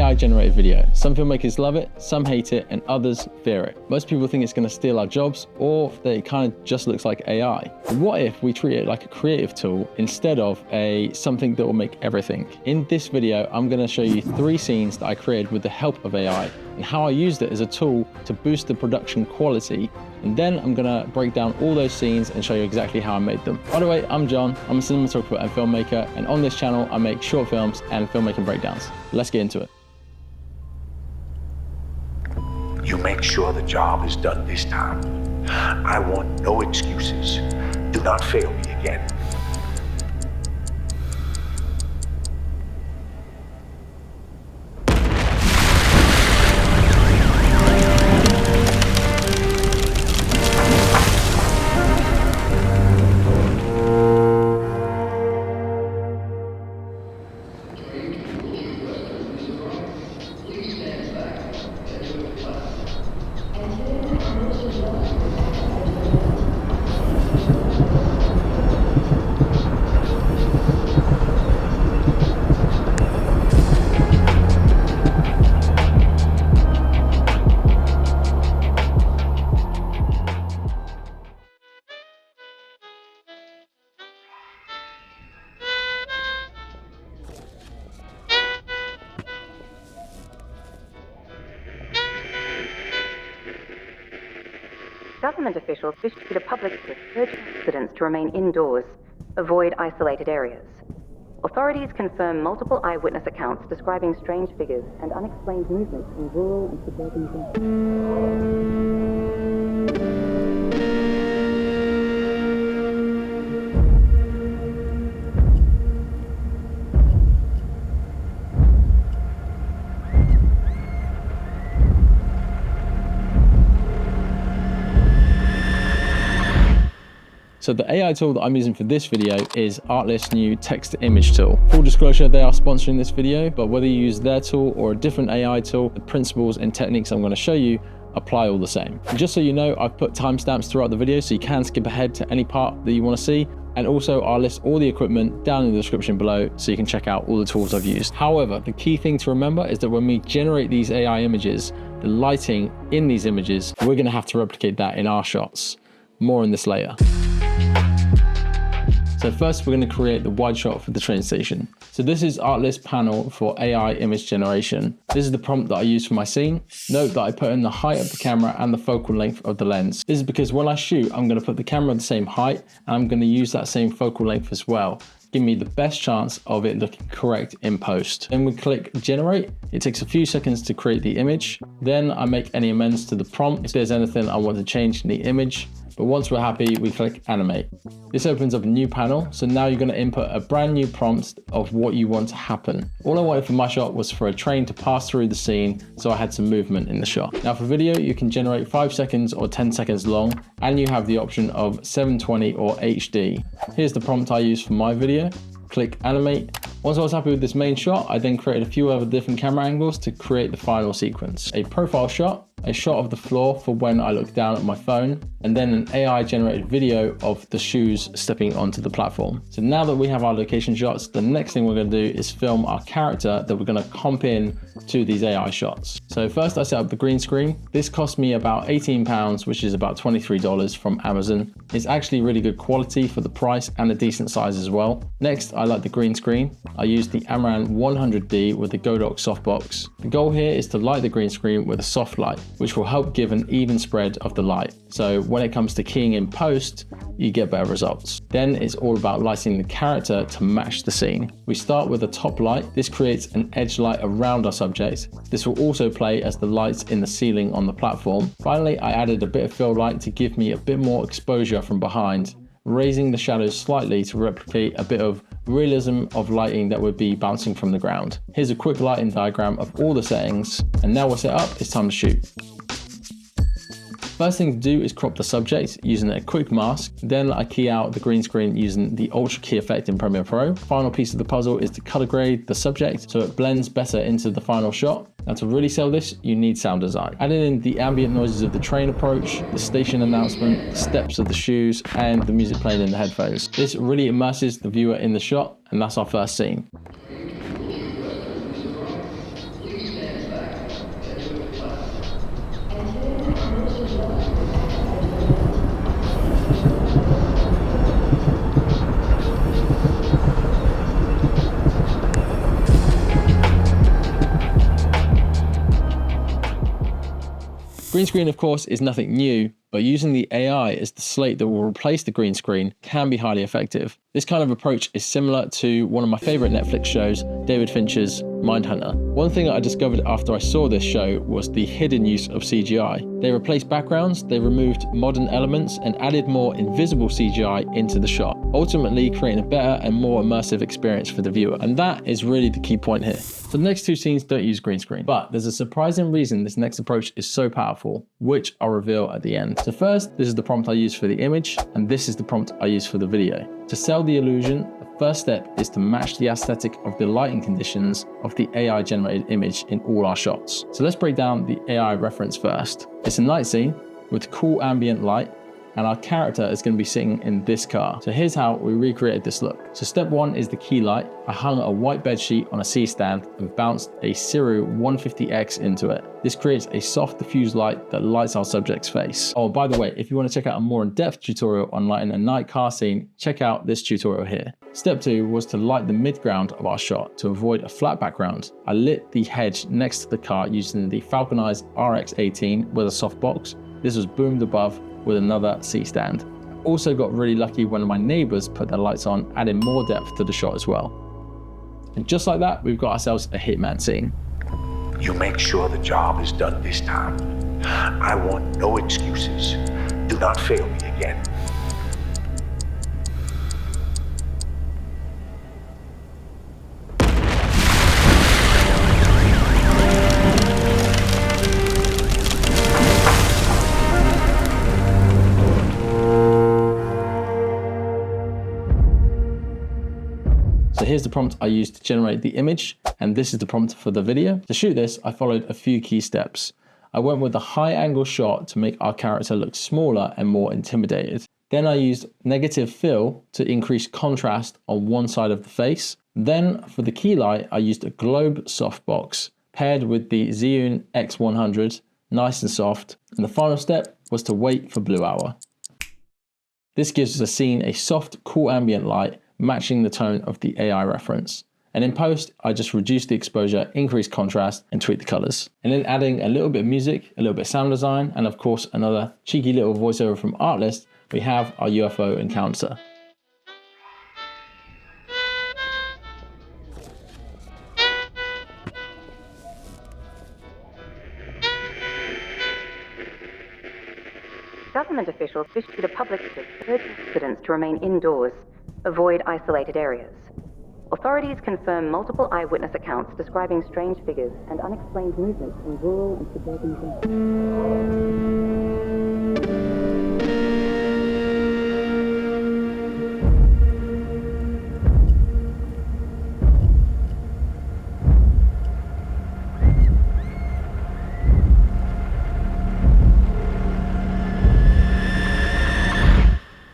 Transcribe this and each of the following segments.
AI generated video. Some filmmakers love it, some hate it, and others fear it. Most people think it's going to steal our jobs, or that it kind of just looks like AI. But what if we treat it like a creative tool instead of something that will make everything? In this video, I'm going to show you 3 scenes that I created with the help of AI, and how I used it as a tool to boost the production quality. And then I'm gonna break down all those scenes and show you exactly how I made them. By the way, I'm John, I'm a cinematographer and filmmaker, and on this channel I make short films and filmmaking breakdowns. Let's get into it. You make sure the job is done this time. I want no excuses. Do not fail me again. Government officials issued a public urging residents to remain indoors, avoid isolated areas. Authorities confirm multiple eyewitness accounts describing strange figures and unexplained movements in rural and suburban So the AI tool that I'm using for this video is Artlist's new text-to-image tool. Full disclosure, they are sponsoring this video, but whether you use their tool or a different AI tool, the principles and techniques I'm going to show you apply all the same. And just so you know, I've put timestamps throughout the video so you can skip ahead to any part that you want to see. And also I'll list all the equipment down in the description below so you can check out all the tools I've used. However, the key thing to remember is that when we generate these AI images, the lighting in these images, we're going to have to replicate that in our shots. More on this later. So first we're going to create the wide shot for the train station. So this is Artlist panel for AI image generation. This is the prompt that I use for my scene. Note that I put in the height of the camera and the focal length of the lens. This is because when I shoot, I'm going to put the camera at the same height and I'm going to use that same focal length as well. Give me the best chance of it looking correct in post. Then we click generate. It takes a few seconds to create the image. Then I make any amends to the prompt if there's anything I want to change in the image. But once we're happy, we click animate. This opens up a new panel. So now you're going to input a brand new prompt of what you want to happen. All I wanted for my shot was for a train to pass through the scene, so I had some movement in the shot. Now for video, you can generate 5 seconds or 10 seconds long, and you have the option of 720 or HD. Here's the prompt I used for my video. Click animate. Once I was happy with this main shot, I then created a few other different camera angles to create the final sequence. A profile shot, a shot of the floor for when I look down at my phone, and then an AI generated video of the shoes stepping onto the platform. So now that we have our location shots, the next thing we're going to do is film our character that we're going to comp in to these AI shots. So first I set up the green screen. This cost me about £18, which is about $23 from Amazon. It's actually really good quality for the price and a decent size as well. Next, I like the green screen. I used the Amaran 100D with the Godox softbox. The goal here is to light the green screen with a soft light, which will help give an even spread of the light. So when it comes to keying in post, you get better results. Then it's all about lighting the character to match the scene. We start with a top light. This creates an edge light around our subject. This will also play as the lights in the ceiling on the platform. Finally, I added a bit of fill light to give me a bit more exposure from behind, raising the shadows slightly to replicate a bit of realism of lighting that would be bouncing from the ground. Here's a quick lighting diagram of all the settings, and now we're set up, it's time to shoot. First thing to do is crop the subject using a quick mask. Then I key out the green screen using the Ultra Key effect in Premiere Pro. Final piece of the puzzle is to color grade the subject so it blends better into the final shot. Now to really sell this, you need sound design. Adding in the ambient noises of the train approach, the station announcement, the steps of the shoes, and the music playing in the headphones. This really immerses the viewer in the shot, and that's our first scene. Green screen, of course, is nothing new, but using the AI as the slate that will replace the green screen can be highly effective. This kind of approach is similar to one of my favorite Netflix shows, David Fincher's Mindhunter. One thing that I discovered after I saw this show was the hidden use of CGI. They replaced backgrounds, they removed modern elements, and added more invisible CGI into the shot, ultimately creating a better and more immersive experience for the viewer. And that is really the key point here. So the next two scenes don't use green screen, but there's a surprising reason this next approach is so powerful, which I'll reveal at the end. So first, this is the prompt I use for the image, and this is the prompt I use for the video. To sell the illusion, the first step is to match the aesthetic of the lighting conditions of the AI generated image in all our shots. So let's break down the AI reference first. It's a night scene with cool ambient light, and our character is going to be sitting in this car. So here's how we recreated this look. So step one is the key light. I hung a white bed sheet on a C-stand and bounced a Ciru 150X into it. This creates a soft diffused light that lights our subject's face. Oh, by the way, if you want to check out a more in-depth tutorial on lighting a night car scene, check out this tutorial here. Step two was to light the midground of our shot to avoid a flat background. I lit the hedge next to the car using the Falconized RX-18 with a softbox. This was boomed above with another C-stand. Also got really lucky when my neighbors put their lights on, adding more depth to the shot as well. And just like that, we've got ourselves a hitman scene. You make sure the job is done this time. I want no excuses. Do not fail me again. So here's the prompt I used to generate the image, and this is the prompt for the video. To shoot this, I followed a few key steps. I went with a high angle shot to make our character look smaller and more intimidated. Then I used negative fill to increase contrast on one side of the face. Then for the key light, I used a globe softbox paired with the Zhiyun X100, nice and soft. And the final step was to wait for blue hour. This gives the scene a soft, cool ambient light matching the tone of the AI reference. And in post, I just reduced the exposure, increased contrast, and tweaked the colors. And then adding a little bit of music, a little bit of sound design, and of course, another cheeky little voiceover from Artlist, we have our UFO encounter. Government officials issued a public urge residents to remain indoors, avoid isolated areas. Authorities confirm multiple eyewitness accounts describing strange figures and unexplained movements in rural and suburban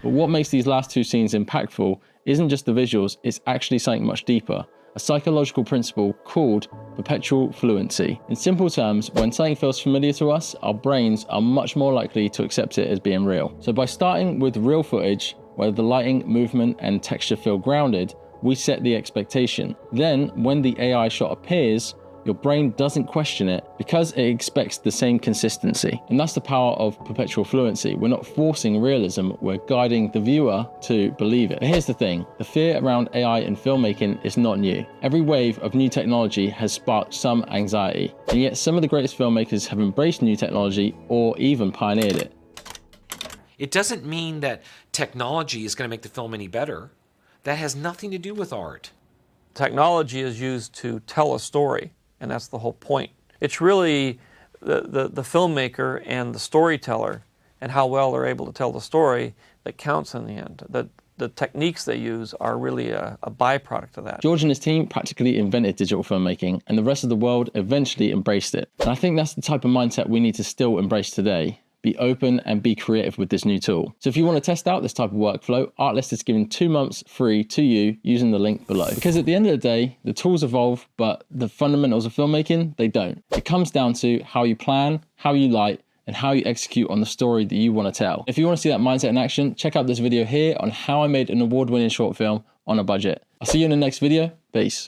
But what makes these last two scenes impactful isn't just the visuals, it's actually something much deeper, a psychological principle called perpetual fluency. In simple terms, when something feels familiar to us, our brains are much more likely to accept it as being real. So by starting with real footage, where the lighting, movement, and texture feel grounded, we set the expectation. Then, when the AI shot appears, your brain doesn't question it because it expects the same consistency. And that's the power of perpetual fluency. We're not forcing realism, we're guiding the viewer to believe it. But here's the thing, the fear around AI in filmmaking is not new. Every wave of new technology has sparked some anxiety, and yet some of the greatest filmmakers have embraced new technology or even pioneered it. It doesn't mean that technology is going to make the film any better. That has nothing to do with art. Technology is used to tell a story. And that's the whole point. It's really the filmmaker and the storyteller and how well they're able to tell the story that counts in the end. The techniques they use are really a byproduct of that. George and his team practically invented digital filmmaking, and the rest of the world eventually embraced it. And I think that's the type of mindset we need to still embrace today. Be open and be creative with this new tool. So if you want to test out this type of workflow, Artlist is giving 2 months free to you using the link below. Because at the end of the day, the tools evolve, but the fundamentals of filmmaking, they don't. It comes down to how you plan, how you light, and how you execute on the story that you want to tell. If you want to see that mindset in action, check out this video here on how I made an award-winning short film on a budget. I'll see you in the next video. Peace.